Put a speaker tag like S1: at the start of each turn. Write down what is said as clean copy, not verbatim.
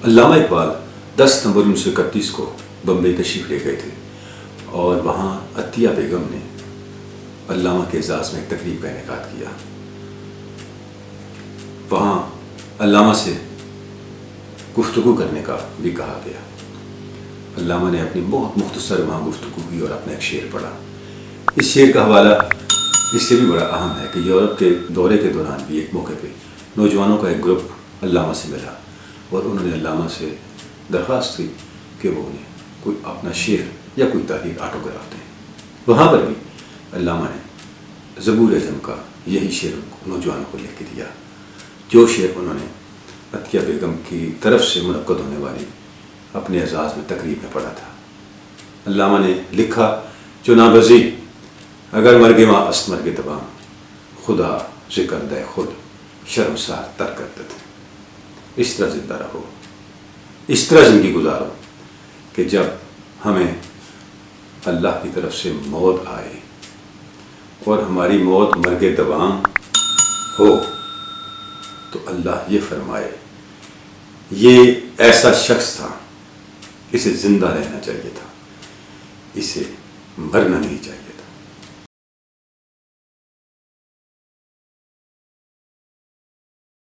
S1: علامہ اقبال 10 نومبر 1931 کو بمبئی تشریف لے گئے تھے اور وہاں عطیہ بیگم نے علامہ کے اعزاز میں ایک تقریب کا انعقاد کیا. وہاں علامہ سے گفتگو کرنے کا بھی کہا گیا. علامہ نے اپنی بہت مختصر وہاں گفتگو کی اور اپنا ایک شعر پڑھا. اس شعر کا حوالہ اس سے بھی بڑا اہم ہے کہ یورپ کے دورے کے دوران بھی ایک موقع پہ نوجوانوں کا ایک گروپ علامہ سے ملا اور انہوں نے علامہ سے درخواست کی کہ وہ انہیں کوئی اپنا شعر یا کوئی تحریر آٹوگراف دیں. وہاں پر بھی علامہ نے زبور اعظم کا یہی شعر نوجوانوں کو لکھ کے دیا جو شعر انہوں نے عطیہ بیگم کی طرف سے منعقد ہونے والی اپنے اعزاز میں تقریب میں پڑھا تھا. علامہ نے لکھا چناں بزی اگر مرگے ماں است مرگے تبام خدا ذکر دے خود شرمسار تر کردت. اس طرح زندہ رہو، اس طرح زندگی گزارو کہ جب ہمیں اللہ کی طرف سے موت آئے اور ہماری موت مرگ دوام ہو تو اللہ یہ فرمائے یہ ایسا شخص تھا، اسے زندہ رہنا چاہیے تھا، اسے مرنا نہیں چاہیے.